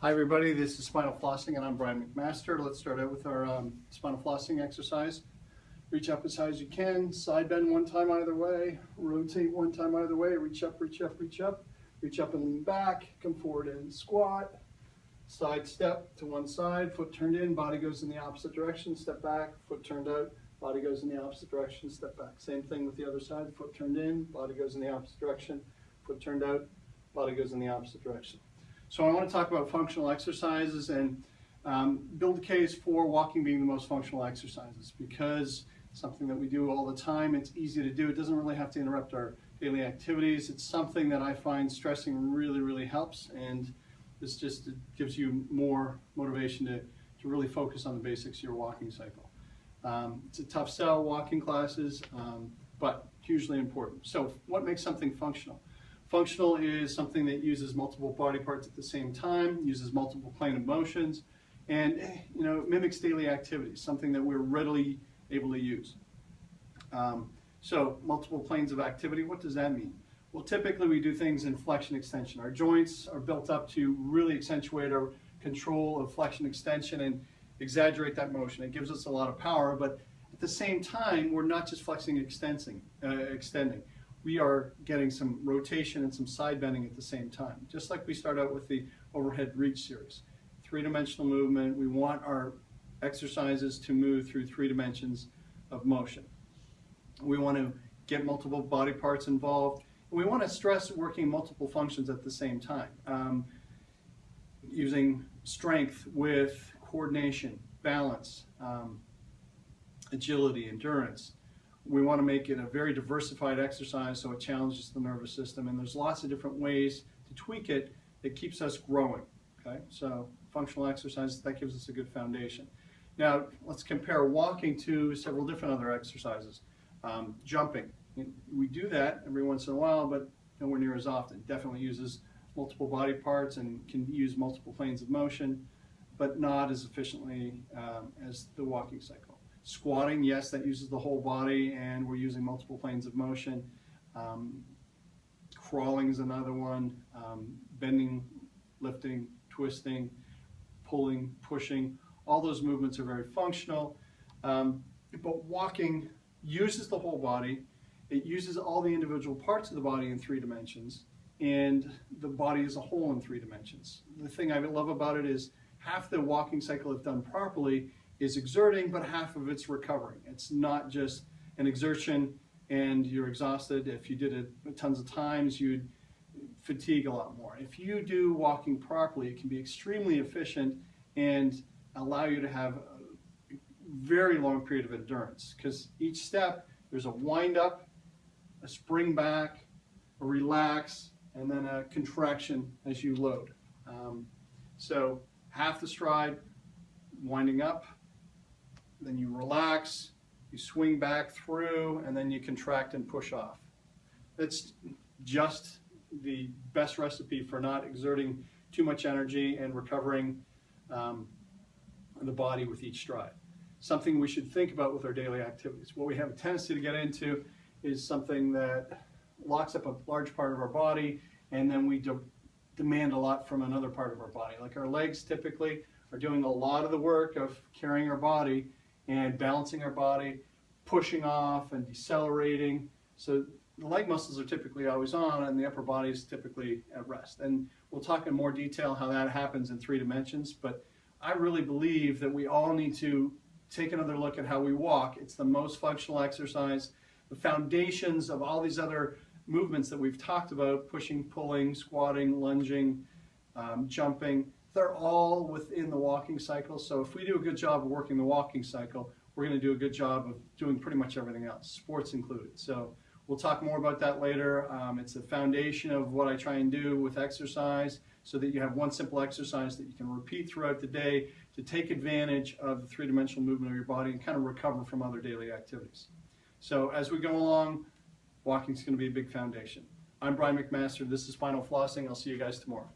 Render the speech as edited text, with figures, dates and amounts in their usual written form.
Hi everybody, this is Spinal Flossing and I'm Brian McMaster. Let's start out with our spinal flossing exercise. Reach up as high as you can, side bend one time either way, rotate one time either way, reach up, reach up, reach up, reach up and lean back, come forward and squat, side step to one side, foot turned in, body goes in the opposite direction, step back, foot turned out, body goes in the opposite direction, step back. Same thing with the other side, foot turned in, body goes in the opposite direction, foot turned out, body goes in the opposite direction. So I want to talk about functional exercises and build a case for walking being the most functional exercises, because it's something that we do all the time. It's easy to do. It doesn't really have to interrupt our daily activities. It's something that I find stressing really helps, and this just gives you more motivation to really focus on the basics of your walking cycle. It's a tough sell, walking classes, but hugely important. So what makes something functional? Functional is something that uses multiple body parts at the same time, uses multiple plane of motions, and mimics daily activities, something that we're readily able to use. So multiple planes of activity, what does that mean? Well, typically we do things in flexion extension. Our joints are built up to really accentuate our control of flexion extension and exaggerate that motion. It gives us a lot of power, but at the same time, we're not just flexing, extending. We are getting some rotation and some side bending at the same time. Just like we start out with the overhead reach series. Three-dimensional movement, we want our exercises to move through 3 dimensions of motion. We want to get multiple body parts involved. We want to stress working multiple functions at the same time. Using strength with coordination, balance, agility, endurance. We want to make it a very diversified exercise so it challenges the nervous system, and there's lots of different ways to tweak it that keeps us growing. Okay, so functional exercises, that gives us a good foundation. Now let's compare walking to several different other exercises. Jumping, we do that every once in a while, but nowhere near as often. Definitely uses multiple body parts and can use multiple planes of motion, but not as efficiently as the walking cycle. Squatting, yes, that uses the whole body and we're using multiple planes of motion. Crawling is another one. Bending, lifting, twisting, pulling, pushing, all those movements are very functional. But walking uses the whole body. It uses all the individual parts of the body in 3 dimensions and the body as a whole in 3 dimensions. The thing I love about it is half the walking cycle, if done properly, is exerting, but half of it's recovering. It's not just an exertion and you're exhausted. If you did it tons of times, you'd fatigue a lot more. If you do walking properly, it can be extremely efficient and allow you to have a very long period of endurance, because each step, there's a wind up, a spring back, a relax, and then a contraction as you load. So half the stride, winding up, then you relax, you swing back through, and then you contract and push off. That's just the best recipe for not exerting too much energy and recovering the body with each stride. Something we should think about with our daily activities. What we have a tendency to get into is something that locks up a large part of our body, and then we demand a lot from another part of our body. Like our legs typically are doing a lot of the work of carrying our body and balancing our body, pushing off and decelerating. So the leg muscles are typically always on and the upper body is typically at rest. And we'll talk in more detail how that happens in 3 dimensions, but I really believe that we all need to take another look at how we walk. It's the most functional exercise. The foundations of all these other movements that we've talked about, pushing, pulling, squatting, lunging, jumping, they're all within the walking cycle. So if we do a good job of working the walking cycle, we're going to do a good job of doing pretty much everything else, sports included. So we'll talk more about that later. It's the foundation of what I try and do with exercise, so that you have one simple exercise that you can repeat throughout the day to take advantage of the 3-dimensional movement of your body and kind of recover from other daily activities. So as we go along, walking is going to be a big foundation. I'm Brian McMaster. This is Spinal Flossing. I'll see you guys tomorrow.